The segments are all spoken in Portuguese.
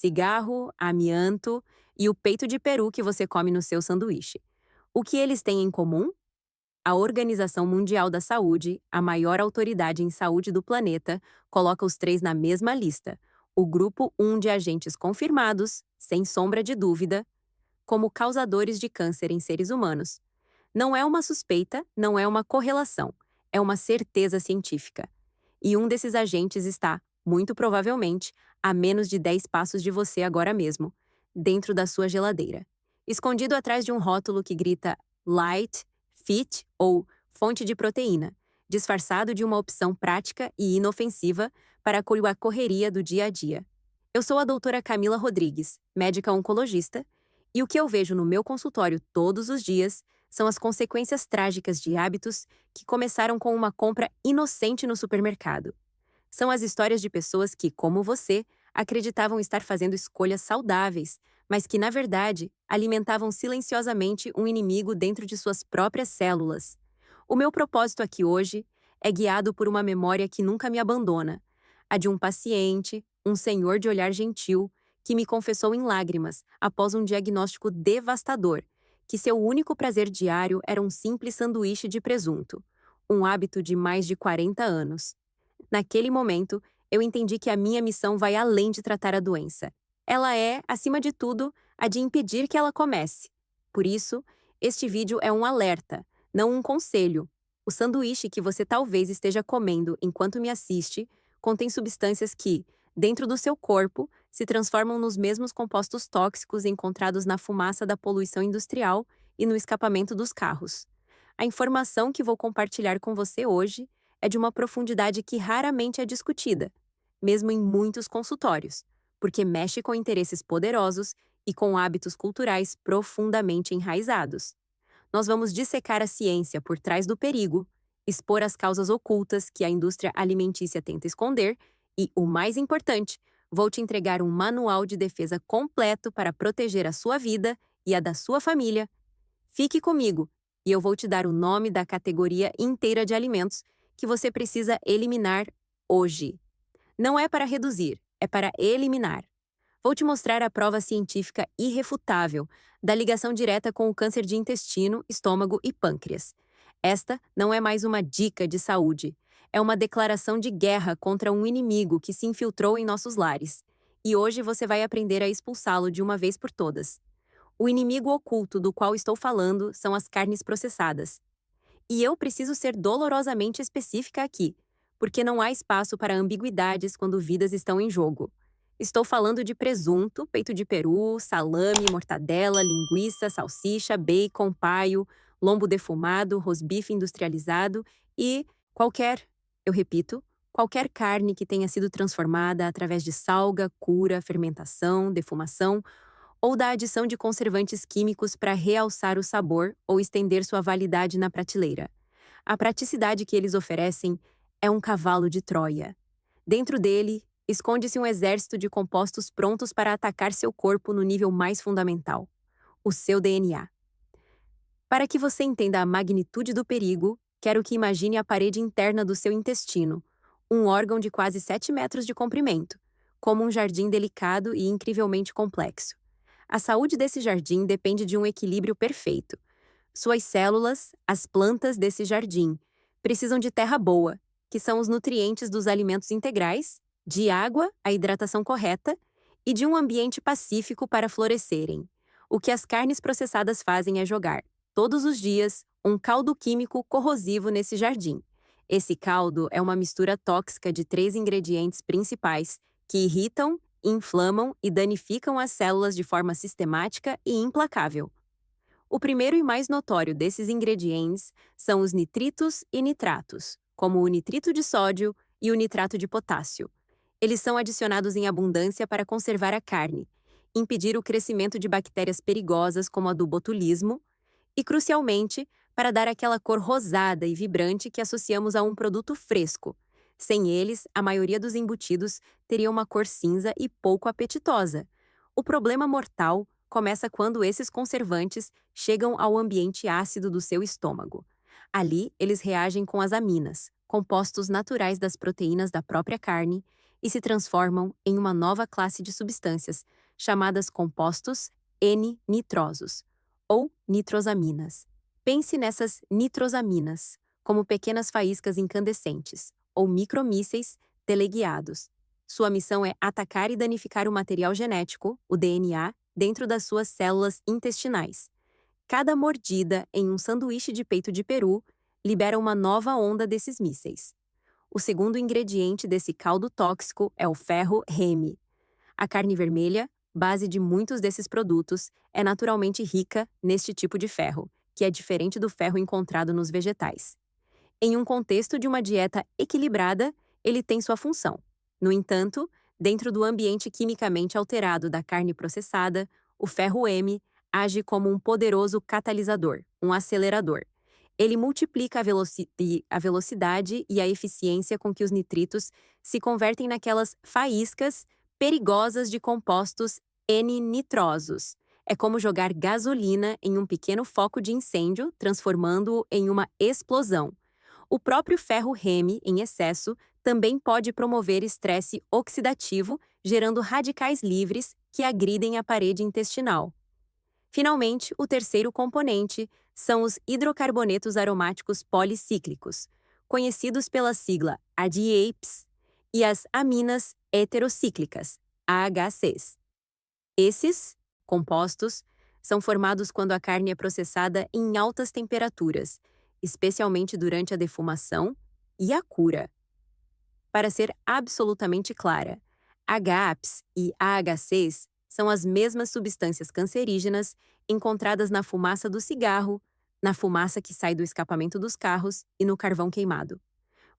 cigarro, amianto e o peito de peru que você come no seu sanduíche. O que eles têm em comum? A Organização Mundial da Saúde, a maior autoridade em saúde do planeta, coloca os três na mesma lista. O grupo 1 de agentes confirmados, sem sombra de dúvida, como causadores de câncer em seres humanos. Não é uma suspeita, não é uma correlação, é uma certeza científica. E um desses agentes está, muito provavelmente, a menos de 10 passos de você agora mesmo, dentro da sua geladeira. Escondido atrás de um rótulo que grita Light, Fit ou fonte de proteína, disfarçado de uma opção prática e inofensiva para a correria do dia a dia. Eu sou a doutora Camila Rodrigues, médica oncologista, e o que eu vejo no meu consultório todos os dias são as consequências trágicas de hábitos que começaram com uma compra inocente no supermercado. São as histórias de pessoas que, como você, acreditavam estar fazendo escolhas saudáveis, mas que, na verdade, alimentavam silenciosamente um inimigo dentro de suas próprias células. O meu propósito aqui hoje é guiado por uma memória que nunca me abandona, a de um paciente, um senhor de olhar gentil, que me confessou em lágrimas, após um diagnóstico devastador, que seu único prazer diário era um simples sanduíche de presunto, um hábito de mais de 40 anos. Naquele momento, eu entendi que a minha missão vai além de tratar a doença. Ela é, acima de tudo, a de impedir que ela comece. Por isso, este vídeo é um alerta, não um conselho. O sanduíche que você talvez esteja comendo enquanto me assiste contém substâncias que, dentro do seu corpo, se transformam nos mesmos compostos tóxicos encontrados na fumaça da poluição industrial e no escapamento dos carros. A informação que vou compartilhar com você hoje é de uma profundidade que raramente é discutida, mesmo em muitos consultórios, porque mexe com interesses poderosos e com hábitos culturais profundamente enraizados. Nós vamos dissecar a ciência por trás do perigo, expor as causas ocultas que a indústria alimentícia tenta esconder e, o mais importante, vou te entregar um manual de defesa completo para proteger a sua vida e a da sua família. Fique comigo e eu vou te dar o nome da categoria inteira de alimentos que você precisa eliminar hoje. Não é para reduzir, é para eliminar. Vou te mostrar a prova científica irrefutável da ligação direta com o câncer de intestino, estômago e pâncreas. Esta não é mais uma dica de saúde, é uma declaração de guerra contra um inimigo que se infiltrou em nossos lares. E hoje você vai aprender a expulsá-lo de uma vez por todas. O inimigo oculto do qual estou falando são as carnes processadas. E eu preciso ser dolorosamente específica aqui, porque não há espaço para ambiguidades quando vidas estão em jogo. Estou falando de presunto, peito de peru, salame, mortadela, linguiça, salsicha, bacon, paio, lombo defumado, rosbife industrializado e qualquer, eu repito, qualquer carne que tenha sido transformada através de salga, cura, fermentação, defumação ou da adição de conservantes químicos para realçar o sabor ou estender sua validade na prateleira. A praticidade que eles oferecem é um cavalo de Troia. Dentro dele, esconde-se um exército de compostos prontos para atacar seu corpo no nível mais fundamental, o seu DNA. Para que você entenda a magnitude do perigo, quero que imagine a parede interna do seu intestino, um órgão de quase 7 metros de comprimento, como um jardim delicado e incrivelmente complexo. A saúde desse jardim depende de um equilíbrio perfeito. Suas células, as plantas desse jardim, precisam de terra boa, que são os nutrientes dos alimentos integrais, de água, a hidratação correta, e de um ambiente pacífico para florescerem. O que as carnes processadas fazem é jogar, todos os dias, um caldo químico corrosivo nesse jardim. Esse caldo é uma mistura tóxica de 3 ingredientes principais que irritam, inflamam e danificam as células de forma sistemática e implacável. O primeiro e mais notório desses ingredientes são os nitritos e nitratos, como o nitrito de sódio e o nitrato de potássio. Eles são adicionados em abundância para conservar a carne, impedir o crescimento de bactérias perigosas como a do botulismo e, crucialmente, para dar aquela cor rosada e vibrante que associamos a um produto fresco. Sem eles, a maioria dos embutidos teria uma cor cinza e pouco apetitosa. O problema mortal começa quando esses conservantes chegam ao ambiente ácido do seu estômago. Ali, eles reagem com as aminas, compostos naturais das proteínas da própria carne, e se transformam em uma nova classe de substâncias, chamadas compostos N-nitrosos, ou nitrosaminas. Pense nessas nitrosaminas como pequenas faíscas incandescentes, ou micromísseis teleguiados. Sua missão é atacar e danificar o material genético, o DNA, dentro das suas células intestinais. Cada mordida em um sanduíche de peito de peru libera uma nova onda desses mísseis. O segundo ingrediente desse caldo tóxico é o ferro Heme. A carne vermelha, base de muitos desses produtos, é naturalmente rica neste tipo de ferro, que é diferente do ferro encontrado nos vegetais. Em um contexto de uma dieta equilibrada, ele tem sua função. No entanto, dentro do ambiente quimicamente alterado da carne processada, o ferro M age como um poderoso catalisador, um acelerador. Ele multiplica a velocidade e a eficiência com que os nitritos se convertem naquelas faíscas perigosas de compostos N-nitrosos. É como jogar gasolina em um pequeno foco de incêndio, transformando-o em uma explosão. O próprio ferro Heme, em excesso, também pode promover estresse oxidativo, gerando radicais livres que agridem a parede intestinal. Finalmente, o terceiro componente são os hidrocarbonetos aromáticos policíclicos, conhecidos pela sigla ADAPs, e as aminas heterocíclicas, AHCs. Esses compostos são formados quando a carne é processada em altas temperaturas, especialmente durante a defumação e a cura. Para ser absolutamente clara, HAPs e AHCs são as mesmas substâncias cancerígenas encontradas na fumaça do cigarro, na fumaça que sai do escapamento dos carros e no carvão queimado.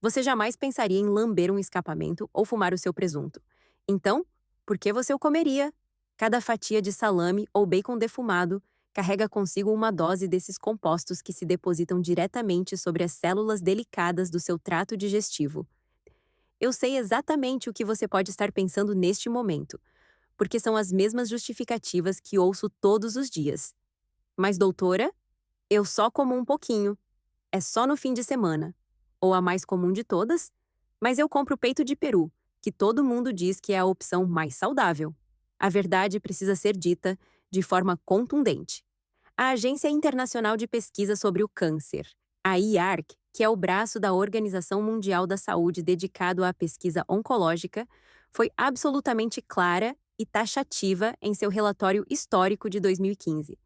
Você jamais pensaria em lamber um escapamento ou fumar o seu presunto. Então, por que você o comeria? Cada fatia de salame ou bacon defumado carrega consigo uma dose desses compostos que se depositam diretamente sobre as células delicadas do seu trato digestivo. Eu sei exatamente o que você pode estar pensando neste momento, porque são as mesmas justificativas que ouço todos os dias. Mas, doutora, eu só como um pouquinho. É só no fim de semana. Ou a mais comum de todas, mas eu compro peito de peru, que todo mundo diz que é a opção mais saudável. A verdade precisa ser dita de forma contundente. A Agência Internacional de Pesquisa sobre o Câncer, a IARC, que é o braço da Organização Mundial da Saúde dedicado à pesquisa oncológica, foi absolutamente clara e taxativa em seu relatório histórico de 2015.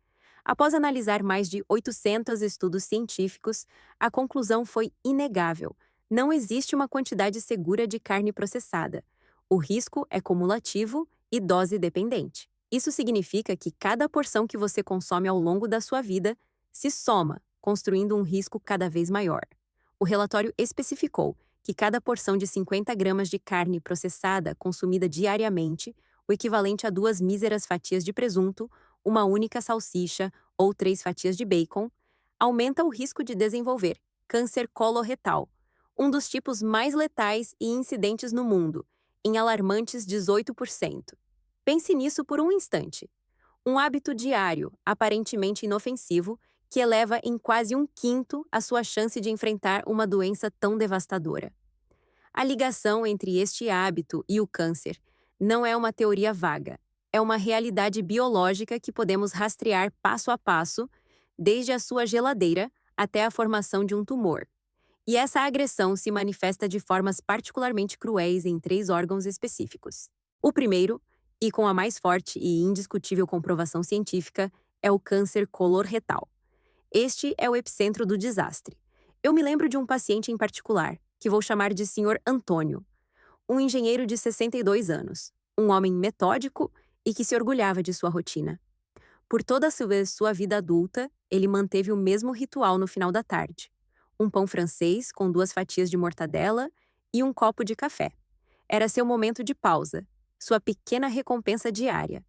Após analisar mais de 800 estudos científicos, a conclusão foi inegável. Não existe uma quantidade segura de carne processada. O risco é cumulativo e dose dependente. Isso significa que cada porção que você consome ao longo da sua vida se soma, construindo um risco cada vez maior. O relatório especificou que cada porção de 50 gramas de carne processada consumida diariamente, o equivalente a 2 míseras fatias de presunto, uma única salsicha ou 3 fatias de bacon, aumenta o risco de desenvolver câncer coloretal, um dos tipos mais letais e incidentes no mundo, em alarmantes 18%. Pense nisso por um instante. Um hábito diário, aparentemente inofensivo, que eleva em quase 1/5 a sua chance de enfrentar uma doença tão devastadora. A ligação entre este hábito e o câncer não é uma teoria vaga, é uma realidade biológica que podemos rastrear passo a passo, desde a sua geladeira até a formação de um tumor. E essa agressão se manifesta de formas particularmente cruéis em 3 órgãos específicos. O primeiro, e com a mais forte e indiscutível comprovação científica, é o câncer coloretal. Este é o epicentro do desastre. Eu me lembro de um paciente em particular, que vou chamar de Sr. Antônio, um engenheiro de 62 anos, um homem metódico e que se orgulhava de sua rotina. Por toda a sua vida adulta, ele manteve o mesmo ritual no final da tarde: um pão francês com 2 fatias de mortadela e um copo de café. Era seu momento de pausa, sua pequena recompensa diária.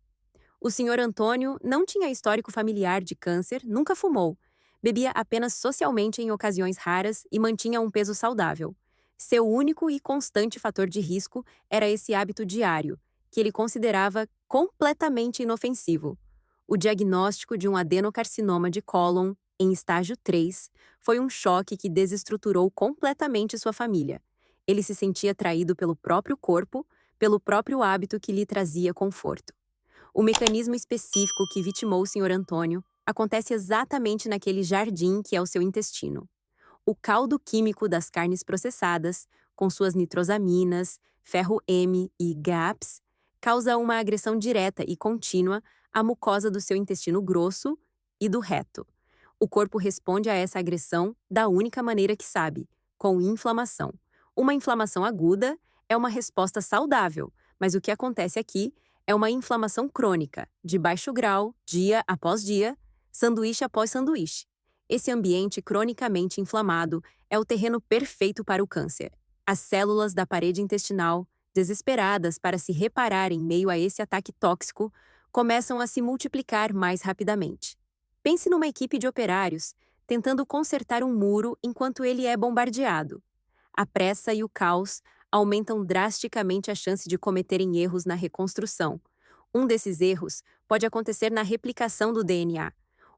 O Sr. Antônio não tinha histórico familiar de câncer, nunca fumou, bebia apenas socialmente em ocasiões raras e mantinha um peso saudável. Seu único e constante fator de risco era esse hábito diário, que ele considerava completamente inofensivo. O diagnóstico de um adenocarcinoma de cólon, em estágio 3, foi um choque que desestruturou completamente sua família. Ele se sentia traído pelo próprio corpo, pelo próprio hábito que lhe trazia conforto. O mecanismo específico que vitimou o Sr. Antônio acontece exatamente naquele jardim que é o seu intestino. O caldo químico das carnes processadas, com suas nitrosaminas, ferro M e GAPs, causa uma agressão direta e contínua à mucosa do seu intestino grosso e do reto. O corpo responde a essa agressão da única maneira que sabe, com inflamação. Uma inflamação aguda é uma resposta saudável, mas o que acontece aqui é uma inflamação crônica, de baixo grau, dia após dia, sanduíche após sanduíche. Esse ambiente cronicamente inflamado é o terreno perfeito para o câncer. As células da parede intestinal, desesperadas para se reparar em meio a esse ataque tóxico, começam a se multiplicar mais rapidamente. Pense numa equipe de operários tentando consertar um muro enquanto ele é bombardeado. A pressa e o caos aumentam drasticamente a chance de cometerem erros na reconstrução. Um desses erros pode acontecer na replicação do DNA.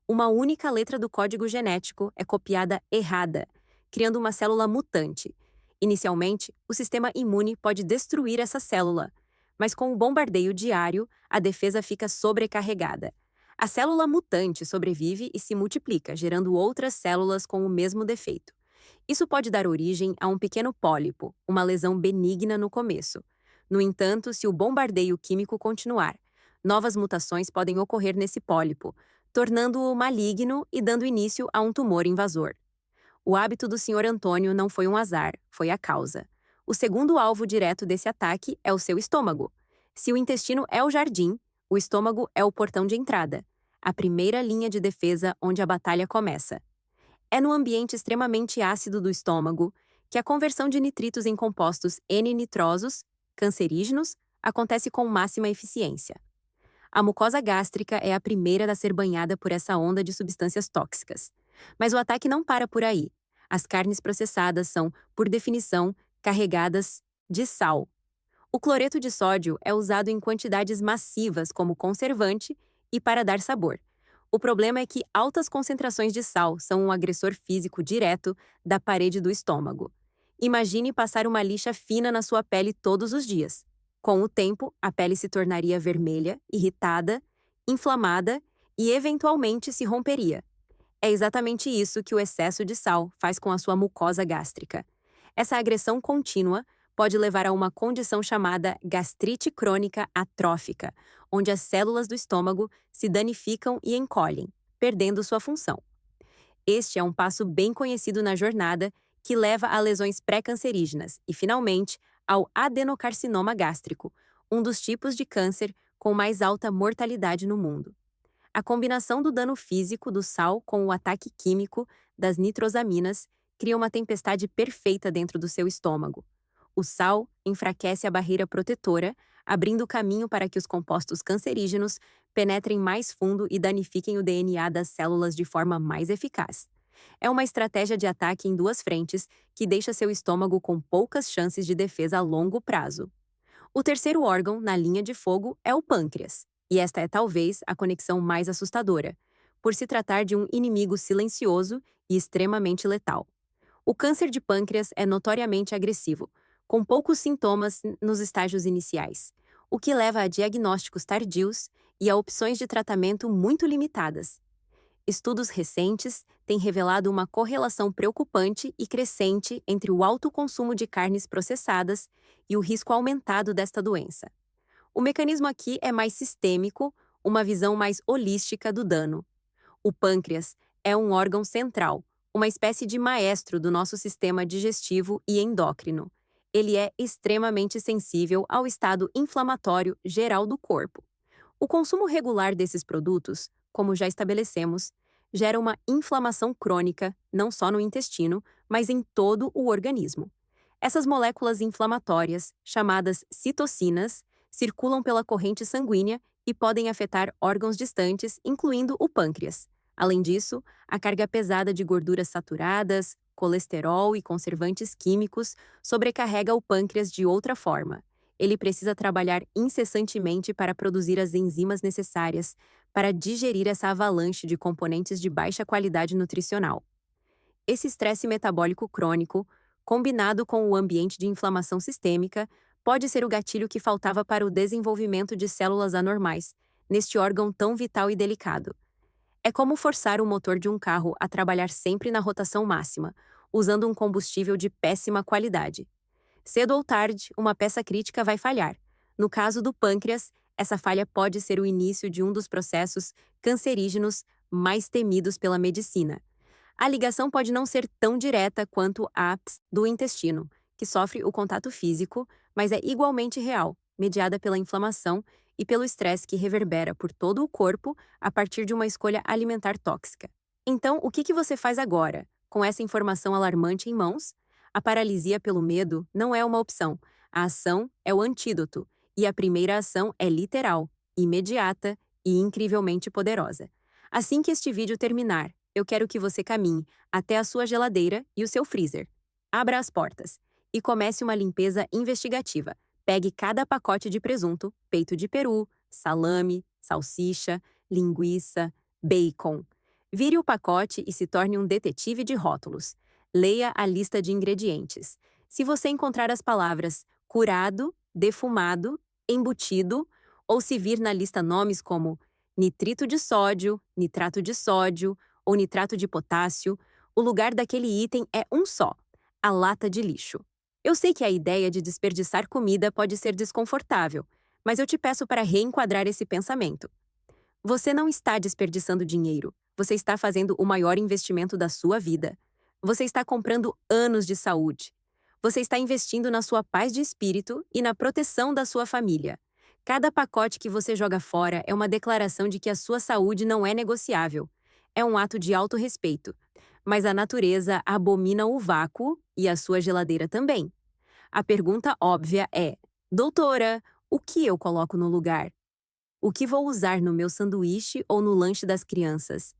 Uma única letra do código genético é copiada errada, criando uma célula mutante. Inicialmente, o sistema imune pode destruir essa célula, mas com o bombardeio diário, a defesa fica sobrecarregada. A célula mutante sobrevive e se multiplica, gerando outras células com o mesmo defeito. Isso pode dar origem a um pequeno pólipo, uma lesão benigna no começo. No entanto, se o bombardeio químico continuar, novas mutações podem ocorrer nesse pólipo, tornando-o maligno e dando início a um tumor invasor. O hábito do Sr. Antônio não foi um azar, foi a causa. O segundo alvo direto desse ataque é o seu estômago. Se o intestino é o jardim, o estômago é o portão de entrada, a primeira linha de defesa onde a batalha começa. É no ambiente extremamente ácido do estômago que a conversão de nitritos em compostos N-nitrosos, cancerígenos, acontece com máxima eficiência. A mucosa gástrica é a primeira a ser banhada por essa onda de substâncias tóxicas. Mas o ataque não para por aí. As carnes processadas são, por definição, carregadas de sal. O cloreto de sódio é usado em quantidades massivas como conservante e para dar sabor. O problema é que altas concentrações de sal são um agressor físico direto da parede do estômago. Imagine passar uma lixa fina na sua pele todos os dias. Com o tempo, a pele se tornaria vermelha, irritada, inflamada e, eventualmente, se romperia. É exatamente isso que o excesso de sal faz com a sua mucosa gástrica. Essa agressão contínua pode levar a uma condição chamada gastrite crônica atrófica, onde as células do estômago se danificam e encolhem, perdendo sua função. Este é um passo bem conhecido na jornada que leva a lesões pré-cancerígenas e, finalmente, ao adenocarcinoma gástrico, um dos tipos de câncer com mais alta mortalidade no mundo. A combinação do dano físico do sal com o ataque químico das nitrosaminas cria uma tempestade perfeita dentro do seu estômago. O sal enfraquece a barreira protetora, abrindo caminho para que os compostos cancerígenos penetrem mais fundo e danifiquem o DNA das células de forma mais eficaz. É uma estratégia de ataque em duas frentes que deixa seu estômago com poucas chances de defesa a longo prazo. O terceiro órgão na linha de fogo é o pâncreas, e esta é talvez a conexão mais assustadora, por se tratar de um inimigo silencioso e extremamente letal. O câncer de pâncreas é notoriamente agressivo, com poucos sintomas nos estágios iniciais, o que leva a diagnósticos tardios e a opções de tratamento muito limitadas. Estudos recentes têm revelado uma correlação preocupante e crescente entre o alto consumo de carnes processadas e o risco aumentado desta doença. O mecanismo aqui é mais sistêmico, uma visão mais holística do dano. O pâncreas é um órgão central, uma espécie de maestro do nosso sistema digestivo e endócrino. Ele é extremamente sensível ao estado inflamatório geral do corpo. O consumo regular desses produtos, como já estabelecemos, gera uma inflamação crônica, não só no intestino, mas em todo o organismo. Essas moléculas inflamatórias, chamadas citocinas, circulam pela corrente sanguínea e podem afetar órgãos distantes, incluindo o pâncreas. Além disso, a carga pesada de gorduras saturadas, colesterol e conservantes químicos sobrecarrega o pâncreas de outra forma. Ele precisa trabalhar incessantemente para produzir as enzimas necessárias para digerir essa avalanche de componentes de baixa qualidade nutricional. Esse estresse metabólico crônico, combinado com o ambiente de inflamação sistêmica, pode ser o gatilho que faltava para o desenvolvimento de células anormais, neste órgão tão vital e delicado. É como forçar o motor de um carro a trabalhar sempre na rotação máxima, usando um combustível de péssima qualidade. Cedo ou tarde, uma peça crítica vai falhar. No caso do pâncreas, essa falha pode ser o início de um dos processos cancerígenos mais temidos pela medicina. A ligação pode não ser tão direta quanto a do intestino, que sofre o contato físico, mas é igualmente real, mediada pela inflamação e pelo estresse que reverbera por todo o corpo a partir de uma escolha alimentar tóxica. Então, o que você faz agora, com essa informação alarmante em mãos? A paralisia pelo medo não é uma opção. A ação é o antídoto, e a primeira ação é literal, imediata e incrivelmente poderosa. Assim que este vídeo terminar, eu quero que você caminhe até a sua geladeira e o seu freezer. Abra as portas e comece uma limpeza investigativa. Pegue cada pacote de presunto, peito de peru, salame, salsicha, linguiça, bacon. Vire o pacote e se torne um detetive de rótulos. Leia a lista de ingredientes. Se você encontrar as palavras curado, defumado, embutido, ou se vir na lista nomes como nitrito de sódio, nitrato de sódio ou nitrato de potássio, o lugar daquele item é um só: a lata de lixo. Eu sei que a ideia de desperdiçar comida pode ser desconfortável, mas eu te peço para reenquadrar esse pensamento. Você não está desperdiçando dinheiro, você está fazendo o maior investimento da sua vida. Você está comprando anos de saúde. Você está investindo na sua paz de espírito e na proteção da sua família. Cada pacote que você joga fora é uma declaração de que a sua saúde não é negociável. É um ato de autorrespeito. Mas a natureza abomina o vácuo e a sua geladeira também. A pergunta óbvia é: doutora, o que eu coloco no lugar? O que vou usar no meu sanduíche ou no lanche das crianças?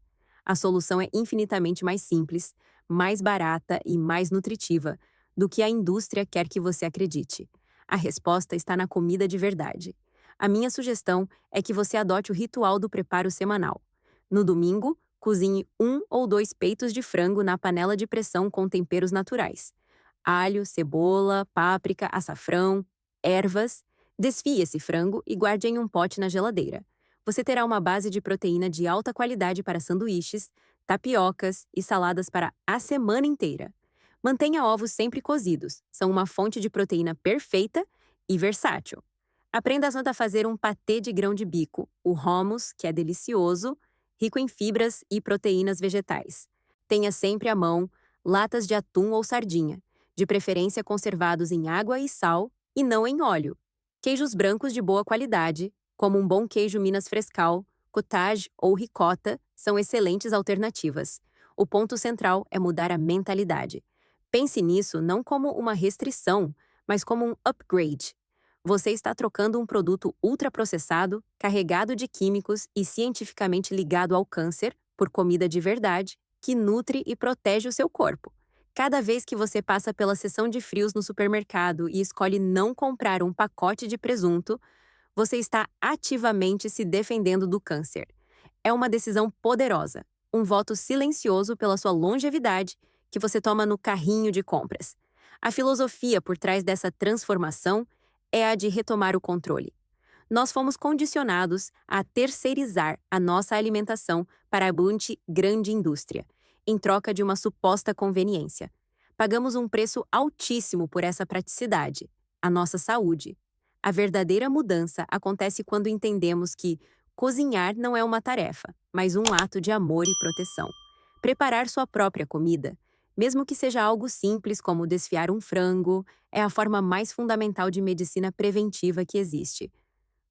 A solução é infinitamente mais simples, mais barata e mais nutritiva do que a indústria quer que você acredite. A resposta está na comida de verdade. A minha sugestão é que você adote o ritual do preparo semanal. No domingo, cozinhe 1 ou 2 peitos de frango na panela de pressão com temperos naturais: alho, cebola, páprica, açafrão, ervas. Desfie esse frango e guarde em um pote na geladeira. Você terá uma base de proteína de alta qualidade para sanduíches, tapiocas e saladas para a semana inteira. Mantenha ovos sempre cozidos, são uma fonte de proteína perfeita e versátil. Aprenda a fazer um patê de grão de bico, o hummus, que é delicioso, rico em fibras e proteínas vegetais. Tenha sempre à mão latas de atum ou sardinha, de preferência conservados em água e sal e não em óleo. Queijos brancos de boa qualidade, como um bom queijo Minas Frescal, cottage ou ricota, são excelentes alternativas. O ponto central é mudar a mentalidade. Pense nisso não como uma restrição, mas como um upgrade. Você está trocando um produto ultraprocessado, carregado de químicos e cientificamente ligado ao câncer, por comida de verdade, que nutre e protege o seu corpo. Cada vez que você passa pela seção de frios no supermercado e escolhe não comprar um pacote de presunto, você está ativamente se defendendo do câncer. É uma decisão poderosa, um voto silencioso pela sua longevidade que você toma no carrinho de compras. A filosofia por trás dessa transformação é a de retomar o controle. Nós fomos condicionados a terceirizar a nossa alimentação para a grande indústria, em troca de uma suposta conveniência. Pagamos um preço altíssimo por essa praticidade: a nossa saúde. A verdadeira mudança acontece quando entendemos que cozinhar não é uma tarefa, mas um ato de amor e proteção. Preparar sua própria comida, mesmo que seja algo simples como desfiar um frango, é a forma mais fundamental de medicina preventiva que existe.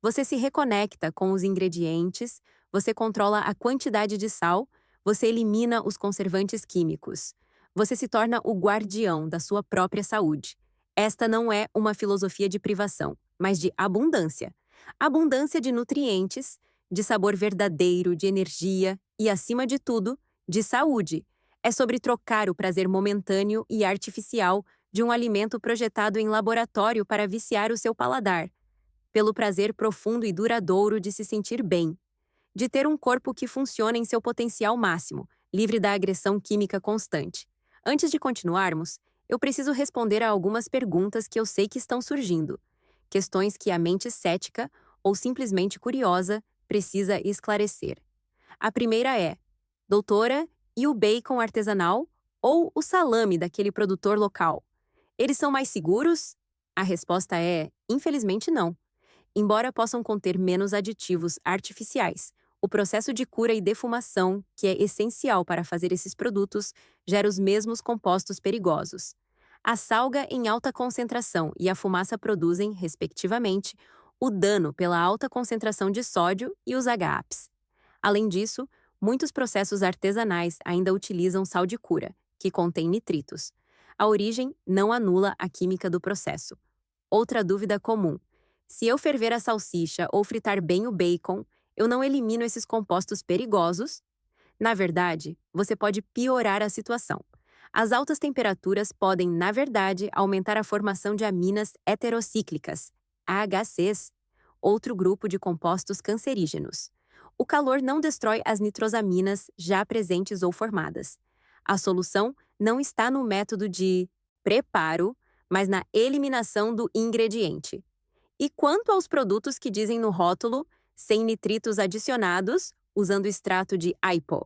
Você se reconecta com os ingredientes, você controla a quantidade de sal, você elimina os conservantes químicos. Você se torna o guardião da sua própria saúde. Esta não é uma filosofia de privação, mas de abundância. Abundância de nutrientes, de sabor verdadeiro, de energia e, acima de tudo, de saúde. É sobre trocar o prazer momentâneo e artificial de um alimento projetado em laboratório para viciar o seu paladar, pelo prazer profundo e duradouro de se sentir bem, de ter um corpo que funciona em seu potencial máximo, livre da agressão química constante. Antes de continuarmos, eu preciso responder a algumas perguntas que eu sei que estão surgindo. questões que a mente cética ou simplesmente curiosa precisa esclarecer. A primeira é: doutora, e o bacon artesanal ou o salame daquele produtor local? Eles são mais seguros? A resposta é: infelizmente não. Embora possam conter menos aditivos artificiais, o processo de cura e defumação, que é essencial para fazer esses produtos, gera os mesmos compostos perigosos. A salga em alta concentração e a fumaça produzem, respectivamente, o dano pela alta concentração de sódio e os HAPs. Além disso, muitos processos artesanais ainda utilizam sal de cura, que contém nitritos. A origem não anula a química do processo. Outra dúvida comum: se eu ferver a salsicha ou fritar bem o bacon, eu não elimino esses compostos perigosos? Na verdade, você pode piorar a situação. As altas temperaturas podem, na verdade, aumentar a formação de aminas heterocíclicas, AHCs, outro grupo de compostos cancerígenos. O calor não destrói as nitrosaminas já presentes ou formadas. A solução não está no método de preparo, mas na eliminação do ingrediente. E quanto aos produtos que dizem no rótulo sem nitritos adicionados, usando extrato de AIPO?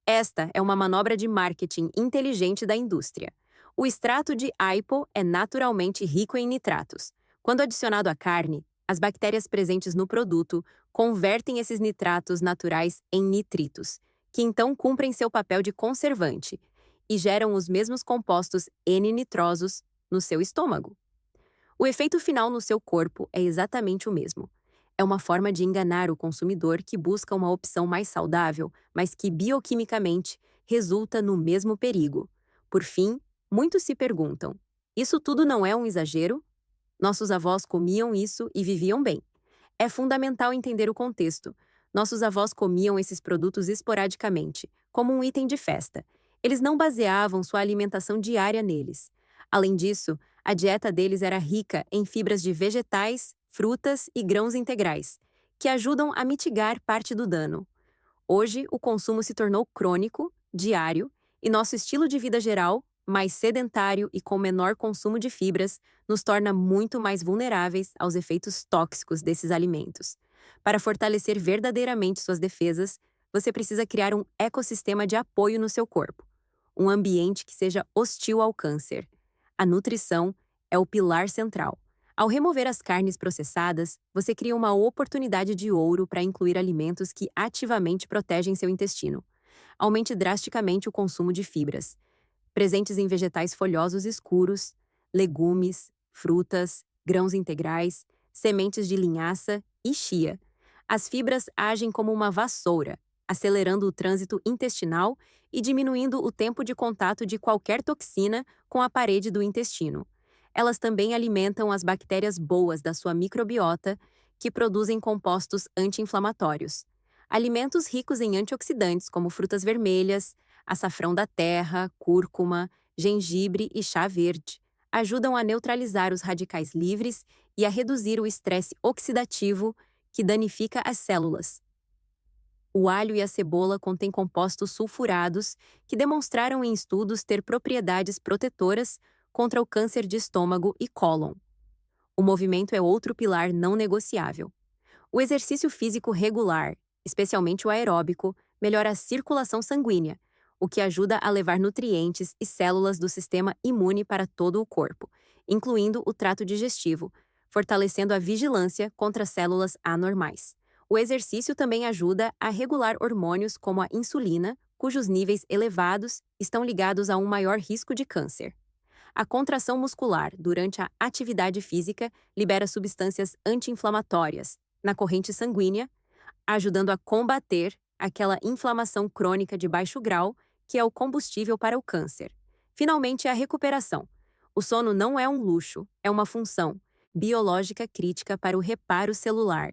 Esta é uma manobra de marketing inteligente da indústria. O extrato de AIPO é naturalmente rico em nitratos. Quando adicionado à carne, as bactérias presentes no produto convertem esses nitratos naturais em nitritos, que então cumprem seu papel de conservante e geram os mesmos compostos N-nitrosos no seu estômago. O efeito final no seu corpo é exatamente o mesmo. É uma forma de enganar o consumidor que busca uma opção mais saudável, mas que bioquimicamente resulta no mesmo perigo. Por fim, muitos se perguntam: isso tudo não é um exagero? Nossos avós comiam isso e viviam bem. É fundamental entender o contexto. Nossos avós comiam esses produtos esporadicamente, como um item de festa. Eles não baseavam sua alimentação diária neles. Além disso, a dieta deles era rica em fibras de vegetais, frutas e grãos integrais, que ajudam a mitigar parte do dano. Hoje, o consumo se tornou crônico, diário, e nosso estilo de vida geral, mais sedentário e com menor consumo de fibras, nos torna muito mais vulneráveis aos efeitos tóxicos desses alimentos. Para fortalecer verdadeiramente suas defesas, você precisa criar um ecossistema de apoio no seu corpo, um ambiente que seja hostil ao câncer. A nutrição é o pilar central. Ao remover as carnes processadas, você cria uma oportunidade de ouro para incluir alimentos que ativamente protegem seu intestino. Aumente drasticamente o consumo de fibras, presentes em vegetais folhosos escuros, legumes, frutas, grãos integrais, sementes de linhaça e chia. As fibras agem como uma vassoura, acelerando o trânsito intestinal e diminuindo o tempo de contato de qualquer toxina com a parede do intestino. Elas também alimentam as bactérias boas da sua microbiota, que produzem compostos anti-inflamatórios. Alimentos ricos em antioxidantes, como frutas vermelhas, açafrão da terra, cúrcuma, gengibre e chá verde, ajudam a neutralizar os radicais livres e a reduzir o estresse oxidativo que danifica as células. O alho e a cebola contêm compostos sulfurados que demonstraram em estudos ter propriedades protetoras contra o câncer de estômago e cólon. O movimento é outro pilar não negociável. O exercício físico regular, especialmente o aeróbico, melhora a circulação sanguínea, o que ajuda a levar nutrientes e células do sistema imune para todo o corpo, incluindo o trato digestivo, fortalecendo a vigilância contra células anormais. O exercício também ajuda a regular hormônios como a insulina, cujos níveis elevados estão ligados a um maior risco de câncer. A contração muscular durante a atividade física libera substâncias anti-inflamatórias na corrente sanguínea, ajudando a combater aquela inflamação crônica de baixo grau que é o combustível para o câncer. Finalmente, a recuperação. O sono não é um luxo, é uma função biológica crítica para o reparo celular.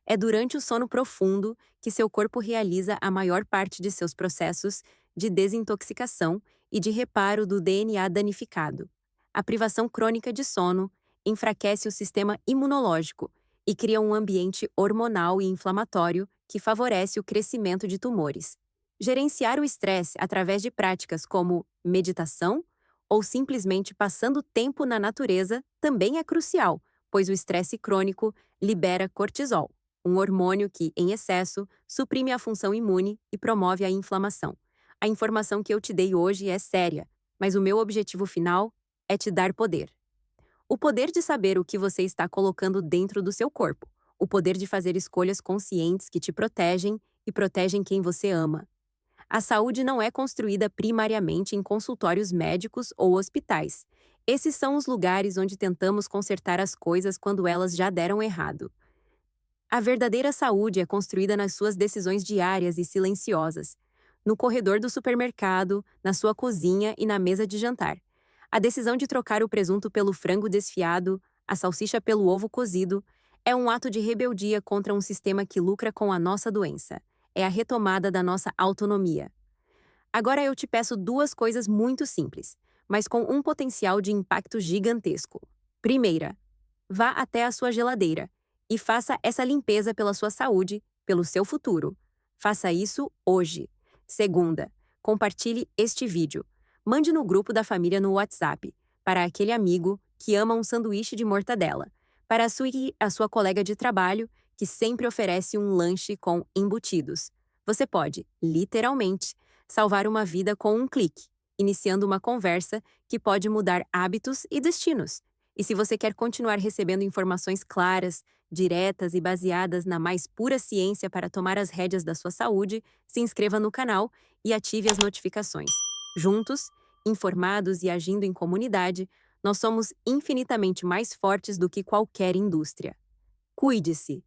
É durante o sono profundo que seu corpo realiza a maior parte de seus processos de desintoxicação e de reparo do DNA danificado. A privação crônica de sono enfraquece o sistema imunológico e cria um ambiente hormonal e inflamatório que favorece o crescimento de tumores. Gerenciar o estresse através de práticas como meditação ou simplesmente passando tempo na natureza também é crucial, pois o estresse crônico libera cortisol, um hormônio que, em excesso, suprime a função imune e promove a inflamação. A informação que eu te dei hoje é séria, mas o meu objetivo final é te dar poder. O poder de saber o que você está colocando dentro do seu corpo. O poder de fazer escolhas conscientes que te protegem e protegem quem você ama. A saúde não é construída primariamente em consultórios médicos ou hospitais. Esses são os lugares onde tentamos consertar as coisas quando elas já deram errado. A verdadeira saúde é construída nas suas decisões diárias e silenciosas, no corredor do supermercado, na sua cozinha e na mesa de jantar. A decisão de trocar o presunto pelo frango desfiado, a salsicha pelo ovo cozido, é um ato de rebeldia contra um sistema que lucra com a nossa doença. É a retomada da nossa autonomia. Agora eu te peço duas coisas muito simples, mas com um potencial de impacto gigantesco. Primeira, vá até a sua geladeira e faça essa limpeza pela sua saúde, pelo seu futuro. Faça isso hoje. Segunda, compartilhe este vídeo. Mande no grupo da família no WhatsApp, para aquele amigo que ama um sanduíche de mortadela, para a sua colega de trabalho que sempre oferece um lanche com embutidos. Você pode, literalmente, salvar uma vida com um clique, iniciando uma conversa que pode mudar hábitos e destinos. E se você quer continuar recebendo informações claras, diretas e baseadas na mais pura ciência para tomar as rédeas da sua saúde, se inscreva no canal e ative as notificações. Juntos, informados e agindo em comunidade, nós somos infinitamente mais fortes do que qualquer indústria. Cuide-se!